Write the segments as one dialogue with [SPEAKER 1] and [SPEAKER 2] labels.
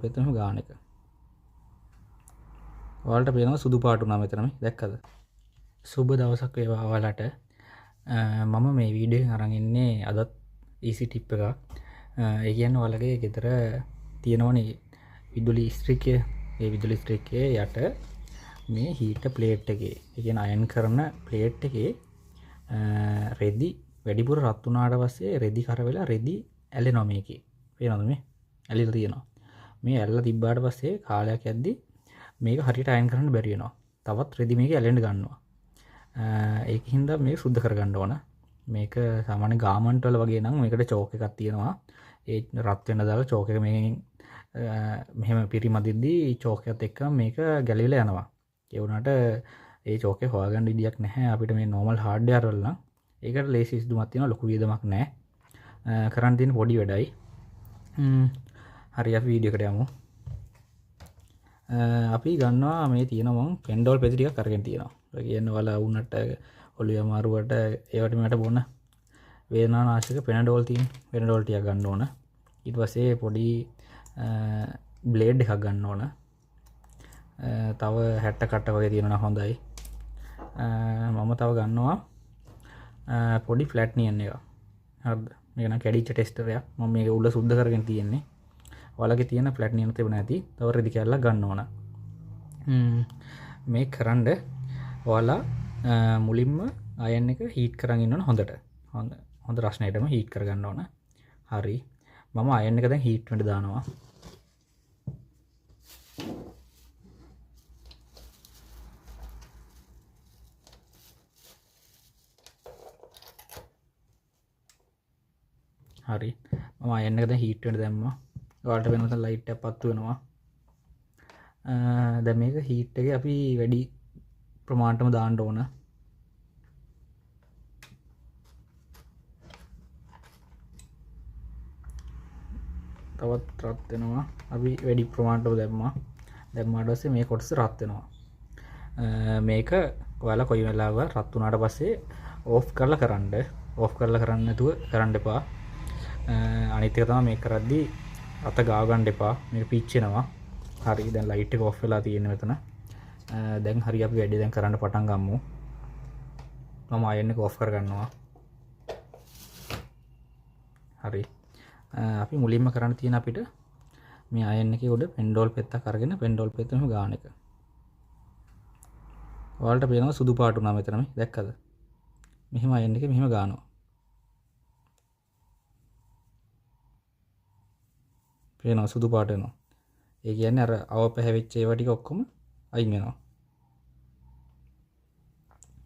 [SPEAKER 1] මෙතන ගාන එක. ඔයාලට පේනවා සුදු පාට වුණා මෙතන මේ දැක්කද? සුබ දවසක් වේවා ඔයාලට. මම මේ වීඩියෝ එකෙන් අරන් ඉන්නේ අදත් ඊසි ටිප් එකක්. ඒ කියන්නේ ඔයාලගේ ගෙදර තියෙනවනේ විදුලි ඉස්ත්‍රිකය. ඒ විදුලි ඉස්ත්‍රිකයේ යට මේ හීටර් ප්ලේට් එකේ, ඒ කියන්නේ අයන් කරන ප්ලේට් එකේ රෙදි වැඩිපුර රත් වුණාට පස්සේ රෙදි කර වෙලා රෙදි ඇලෙනවා මේකේ. පේනවද මේ? ඇලිලා තියෙනවා. මේ ඇල්ලලා තිබ්බාට පස්සේ කාලයක් යද්දි මේක හරියට අයන් කරන්න බැරි වෙනවා. තවත් රෙදි මේක ඇලෙන්න ගන්නවා. ඒක හින්දා මේක සුද්ධ කරගන්න ඕන. මේක සාමාන්‍ය ගාමන්ට් වල වගේ නම් මේකට චෝක් එකක් තියෙනවා. ඒ රත් වෙන දාලා චෝක් එක මේකෙන් මෙහෙම පිරිමදිද්දී චෝක් එකත් එක්ක මේක ගැලවිලා යනවා. ඒ වුණාට ඒ චෝක් එක හොයාගන්න විදියක් නැහැ අපිට මේ normal hardware වල නම්. ඒකට ලේසි විසඳුමක් තියෙනවා, ලොකු වියදමක් නැහැ. කරන්න තියෙන පොඩි වැඩයි. හරි අපි වීඩියෝ එකට යමු. අපි ගන්නවා මේ තියෙන මම පෙන්ඩෝල් පෙති ටිකක් අරගෙන තියෙනවා. ඒ කියන්නේ ඔයාලා වුණට ඔළුවේ අමාරුවට ඒවට මට බොන වේදනානාශක පෙනඩෝල් තියෙන පෙනඩෝල් ටිකක් ගන්න ඕන. ඊට පස්සේ පොඩි බ්ලේඩ් එකක් ගන්න ඕන. තව 60 කට්ට වගේ තියෙනවා හොඳයි. මම තව ගන්නවා පොඩි ෆ්ලැට්නියන් එක. හරිද? මේක නම් කැඩිච්ච ටෙස්ටර් එකක්. මම මේක උඩ සුද්ධ කරගෙන තියෙන්නේ. ඔයාලගේ තියෙන ෆ්ලැට්නියන් තිබුණ නැති තව රෙදි කැල්ලක් ගන්න ඕන. මේ කරන්ඩ ඔයාලා මුලින්ම අයන් එක හීට් කරන් ඉන්න ඕන හොඳට. හොඳ රස්නයටම හීට් කරගන්න ඕන. හරි. මම අයන් එක දැන් හීට් වෙන්න දානවා. හරි. මම අයන් එක දැන් හීට් වෙන්න දැම්මා. ඔයාලට වෙනකොට ලයිට් එකක් පත්තු වෙනවා. දැන් මේක හීට් එකේ අපි වැඩි ප්‍රමාණයටම දාන්න ඕන. තවත් රත් වෙනවා. අපි වැඩි ප්‍රමාණයටම දැම්මා. දැම්මාට පස්සේ මේ කොටස රත් වෙනවා. මේක ඔයාලා කොයි වෙලාවක රත් වුණාට පස්සේ ඕෆ් කරලා කරන්න. ඕෆ් කරලා කරන්න නැතුව කරන්න එපා. අනිත් එක තමයි මේක කරද්දී අත ගාව ගන්න එපා. මේක පිච්චෙනවා. හරි. දැන් ලයිට් එක ඔෆ් වෙලා තියෙන්නේ මෙතන. දැන් හරි අපි වැඩි දැන් කරන්න පටන් ගමු. මම අයන් එක ඔෆ් කර ගන්නවා. හරි. අපි මුලින්ම කරන්න තියෙන අපිට මේ අයන් එකේ උඩ පෙන්ඩෝල් පෙත්තක් අරගෙන පෙන්ඩෝල් පෙත්තම ගාන එක. ඔයාලට පේනවා සුදු පාට වුණා මෙතන මේ දැක්කද? මෙහෙම අයන් එකේ මෙහෙම ගානවා. පේනවා සුදු පාට වෙනවා. ඒ කියන්නේ අර අව පැහැවිච්ච ඒවා ටික ඔක්කොම අයින් වෙනවා.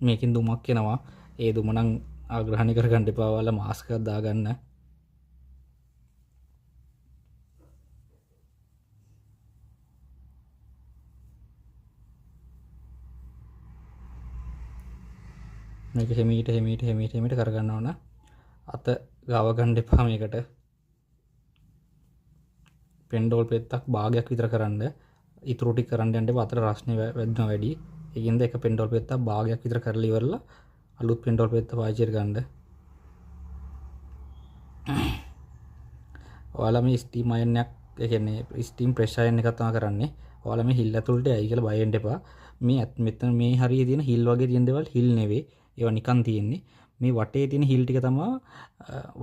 [SPEAKER 1] මේකෙන් දුමක් එනවා. ඒ දුම නම් ආග්‍රහණය කරගන්න එපා. ඔයාලා මාස්ක් එකක් දාගන්න. මේක හිමීට කරගන්න ඕන. අත ගාව ගන්න එපා මේකට. පෙන්ඩෝල් පෙත්තක් භාගයක් විතර කරන්න. ඉතුරු ටික කරන්න යන්න එපා. අතට රස්නේ වැදෙනවා වැඩි. ඒකින්ද එක පෙන්ඩෝල් පෙත්තක් භාගයක් විතර කරලා ඉවරලා අලුත් පෙන්ඩෝල් පෙත්ත පාවිච්චි කරගන්න. ඔයාලා මේ ස්ටීම් අයන් එකක්, ඒ කියන්නේ ස්ටීම් ප්‍රෙෂර් අයන් එකක් තමයි කරන්නේ. ඔයාලා මේ හිල් ඇතුළට යයි කියලා බය වෙන්න එපා. මේ මෙතන මේ හරියේ තියෙන හිල් වගේ තියෙන දේවල් හිල් නෙවෙයි. ඒවා නිකන් තියෙන්නේ. මේ වටේ තියෙන හිල් ටික තමයි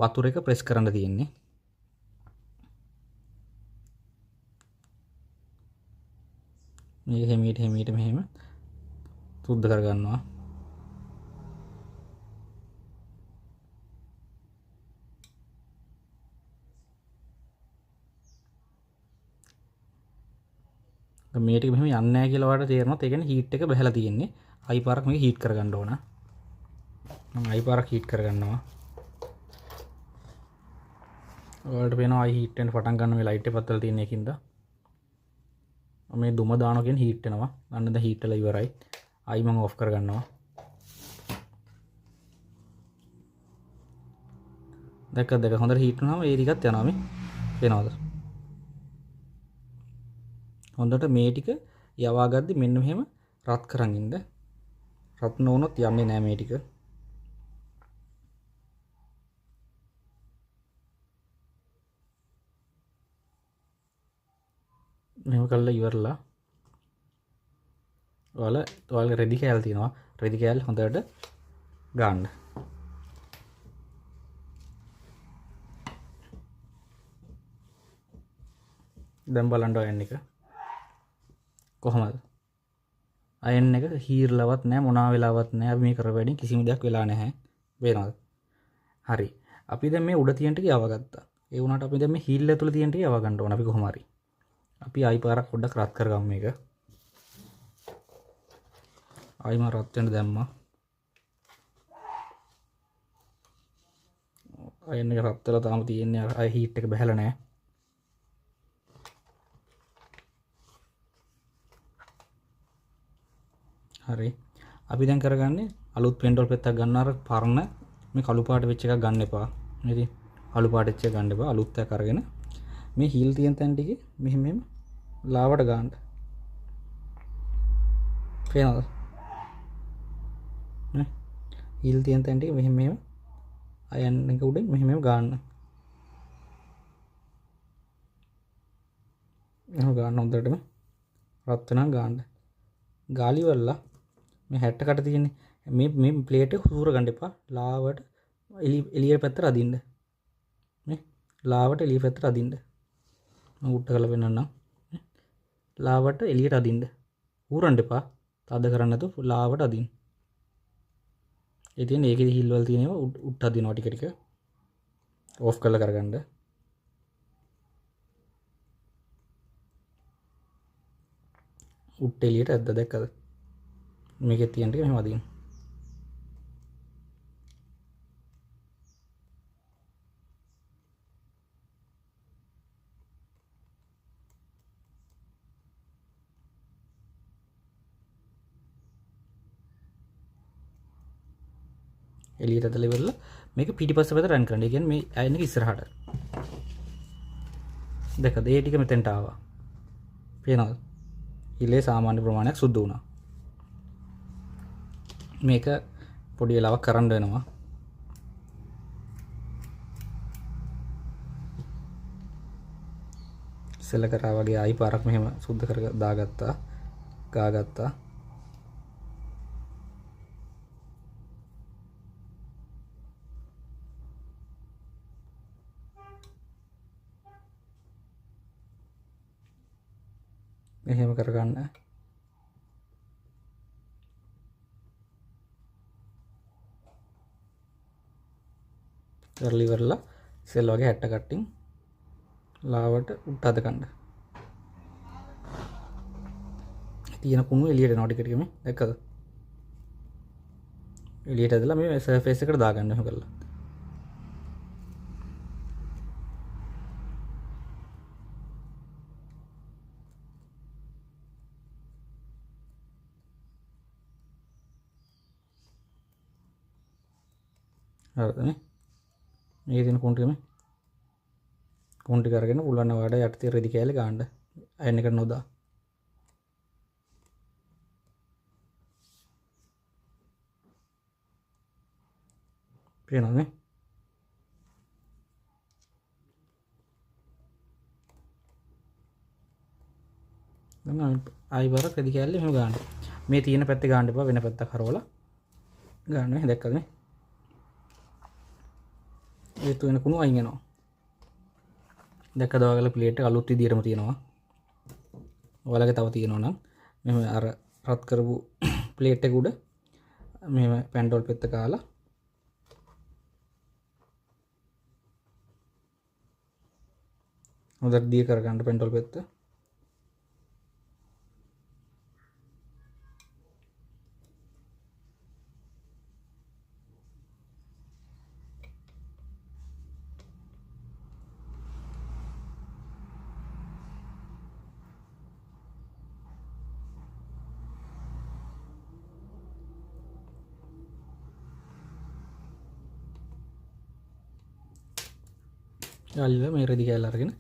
[SPEAKER 1] වතුර එක ප්‍රෙස් කරන්න තියෙන්නේ. මේක හිමීට මෙහෙම සුද්ධ කරගන්නවා. මේ ටික මෙහෙම යන්නේ නැහැ කියලා ඔයාලට තේරෙනවා. ඒ කියන්නේ හීට් එක බහැලා තියෙන්නේ. හයි පාරක් මේක හීට් කරගන්න ඕන. මම හයි පාරක් හීට් කරගන්නවා. ඔයාලට පේනවා අයි හීට් වෙන්න පටන් ගන්න මේ ලයිට් එක පත්තලා තියෙන එකකින්ද. මේ දුම දානවා කියන්නේ හීට් වෙනවා. අන්න දැන් හීට් වෙලා ඉවරයි. ආයි මම ඔෆ් කරගන්නවා. දැක්කද හොඳට හීට් වුණාම ඒ ටිකත් යනවා මේ. පේනවද? හොඳට මේ ටික යවා ගද්දි මෙන්න මෙහෙම රත් කරන් ඉන්න. රත් නොවුනොත් යන්නේ නැහැ මේ ටික. මෙහෙම කරලා ඉවරලා ඔයාලගේ රෙදි කෑල්ල තියෙනවා. රෙදි කෑල්ල හොඳට ගන්න. දැන් බලන්න අයන් එක කොහොමද? අයන් එක හීරලවත් නැහැ, මොනවා වෙලාවත් නැහැ. අපි මේ කර වැඩි කිසිම දෙයක් වෙලා නැහැ. වෙනවද? හරි. අපි දැන් මේ උඩ තියෙන ටික යව ගත්තා. ඒ වුණාට අපි දැන් මේ හීල් ඇතුළේ තියෙන ටික යව ගන්න ඕන අපි කොහොම හරි. අපි ආයි පාරක් පොඩ්ඩක් රත් කරගමු මේක. ආයි මම රත් වෙන්න දැම්මා. අයන් එක රත් වෙලා තාම තියෙන්නේ. ආයි හීට් එක බහැලා නැහැ. හරි. අපි දැන් කරගන්නේ අලුත් පෙන්ඩෝල් පෙත්තක් ගන්න. අර පරණ මේ කළු පාට වෙච්ච එකක් ගන්න එපා. ඉතින් කළු පාට වෙච්ච එක ගන්න එපා. අලුත් එකක් අරගෙන මේ හීල් තියෙන තැන් ටිකේ මෙහෙම ලාවට ගන්න. පේනවද? නේ? හීල් තියෙන තැන් ටික මෙහෙම අයන් එක උඩින් මෙහෙම ගන්න. එහෙනම් ගන්න හොඳටම රත් වෙනවා ගන්න. ගාලි වල මේ 60 කට තියෙන්නේ මේ ප්ලේට් එක හුර ගන්න එපා. ලාවට එළිය පැත්තට අදින්න. නේ? ලාවට එළිය පැත්තට අදින්න. මම උඩට කරලා පෙන්නන්නම්. ලාවට එළියට අදින්න. හුරන්න එපා. තද කරන්න නැතුව ලාවට අදින්න. ඉතින් ඒකේ හිල් වල තියෙනවා උඩට අදිනවා ටික ටික. ඕෆ් කරලා කරගන්න. උඩට එළියට ඇද්ද දැක්කද? මේකේ තියෙන ටික මෙහෙම අදින්න. එළියට ඇදලා ඉවරලා මේක පිටිපස්ස පැත්තට රන් කරන්න. ඒ කියන්නේ මේ අයන් එක ඉස්සරහට. දැක්කද? ඒ ටික මෙතෙන්ට ආවා. පේනවද? හිලේ සාමාන්‍ය ප්‍රමාණයක් සුද්ධ වුණා. මේක පොඩි වෙලාවක් කරන්න වෙනවා. ඉස්සෙල්ල කරා වගේ ආයි පාරක් මෙහෙම සුද්ධ කර දාගත්තා. ගාගත්තා. මෙහෙම කරගන්න. කරලි ඉවරලා සෙල් වගේ 60 කට්ටින් ලාවට උඩ අද ගන්න. තියෙන කුණු එළියට එනවා ටික ටික මේ දැක්කද? එළියට ඇදලා මේ සර්ෆේස් එකට දාගන්න එහෙම කරලා. හරිද නේ? මේ තියෙන කුණු ටික මේ කුණු ටික අරගෙන පුළුවන් වඩ යට තියෙන රෙදි කෑල්ල ගන්න. අයන් එකට නොදා. පේනවද නේ? දැන් ආයි බරක් රෙදි කෑල්ල එහෙම ගන්න. මේ තියෙන පැත්තේ ගන්න එපා, වෙන පැත්තක් හරවලා ගන්න. මේ දැක්කද නේ? ඒ තුන කුණු අයින් වෙනවා. දැක්කද ඔයාලගේ ප්ලේට් එක අලුත් විදියටම තියෙනවා. ඔයාලගේ තව තියෙනවා නම් මෙහෙම අර රත් කරපු ප්ලේට් එක උඩ මෙහෙම පැන්ඩෝල් පෙත්ත කාලා හොඳට දිය කරගන්න පැන්ඩෝල් පෙත්ත. යාළුවා මේ රෙදි කෑල්ල අරගෙන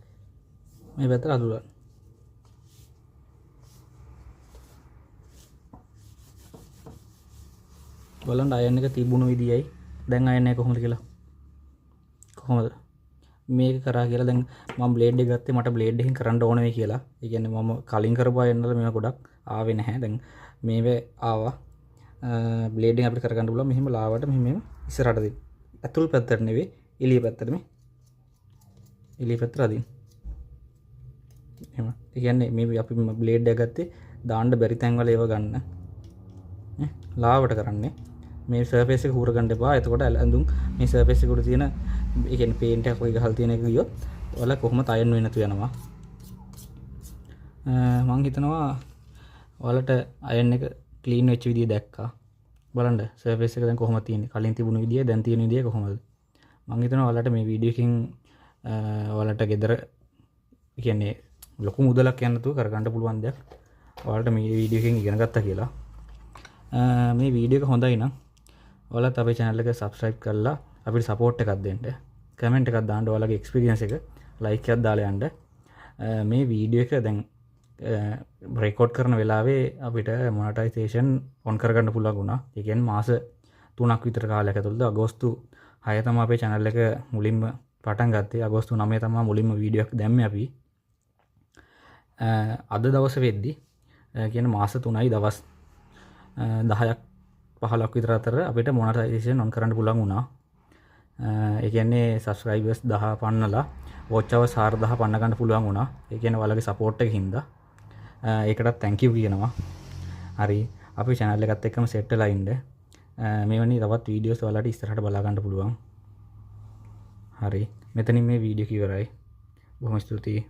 [SPEAKER 1] මේ පැත්තට අදුරන්න. බලන්න අයන් එක තිබුණු විදියයි දැන් අයන් එක කොහොමද කියලා. කොහොමද? මේක කරා කියලා දැන් මම බ්ලේඩ් එක ගත්තේ මට බ්ලේඩ් එකකින් කරන්න ඕන වෙයි කියලා. ඒ කියන්නේ මම කලින් කරපුවා යන්නල මේවා ගොඩක් ආවේ නැහැ. දැන් මේවේ ආවා. බ්ලේඩ් එකෙන් අපිට කරගන්න පුළුවන්. මෙහෙම ලාවට මෙහෙම ඉස්සරහට දෙන්න. ඇතුල් පැත්තට නෙවෙයි එළිය පැත්තට මේ. එළිය පැත්තට අදින්න. එහෙම. ඒ කියන්නේ මේ අපි බ්ලේඩ් එක ගත්තේ දාන්න බැරි තැන් වල ඒව ගන්න. ලාවට කරන්නේ. මේ සර්ෆේස් එක හුර ගන්න එපා. එතකොට ඇඳුම් මේ සර්ෆේස් එක උඩ තියෙන ඒ කියන්නේ පේන්ට් එකක් වගේ ගහලා තියෙන එක ගියොත් ඔයාලා කොහොමද අයන් වෙන්නේ නැතු යනවා. මම හිතනවා ඔයාලට අයන් එක ක්ලීන් වෙච්ච විදිය දැක්කා. බලන්න සර්ෆේස් එක දැන් කොහොමද තියෙන්නේ. කලින් තිබුණු විදිය දැන් තියෙන විදිය කොහොමද. මම හිතනවා ඔයාලට මේ වීඩියෝ එකකින් ඔයාලට ගෙදර කියන්නේ ලොකු මුදලක් යන්න නැතුව කරගන්න පුළුවන් දෙයක්. ඔයාලට මේ වීඩියෝ එකෙන් ඉගෙන ගත්තා කියලා. මේ වීඩියෝ එක හොඳයි නම් ඔයාලත් අපේ channel එක subscribe කරලා අපිට support එකක් දෙන්න. comment එකක් දාන්න ඔයාලගේ experience එක like එකක් දාලා යන්න. මේ වීඩියෝ එක දැන් record කරන වෙලාවේ අපිට monetization on කරගන්න පුළුවන් වුණා. ඒ කියන්නේ මාස 3ක් විතර කාලයක් ඇතුළත අගෝස්තු 6 තමයි අපේ channel එක මුලින්ම පටන් ගත්තේ. අගෝස්තු 9 තමයි මුලින්ම වීඩියෝ එකක් දැම්මේ අපි. අද දවස වෙද්දි කියන්නේ මාස 3යි දවස් 10ක් 15ක් විතර අතර අපිට මොනටයිසේෂන් ඔන් කරන්න පුළුවන් වුණා. ඒ කියන්නේ සබ්ස්ක්‍රයිබර්ස් 10 පන්නලා වොච් අවර්ස් 4000 පන්න ගන්න පුළුවන් වුණා. ඒ කියන්නේ ඔයාලගේ සපෝට් එකකින් හින්දා. ඒකටත් thank you කියනවා. හරි අපි channel එකත් එක්කම set වෙලා ඉන්න. මෙවැනි තවත් වීඩියෝස් ඔයාලට ඉස්සරහට බලා ගන්න පුළුවන්. හරි මෙතනින් මේ වීඩියෝ එක ඉවරයි. බොහොම ස්තුතියි.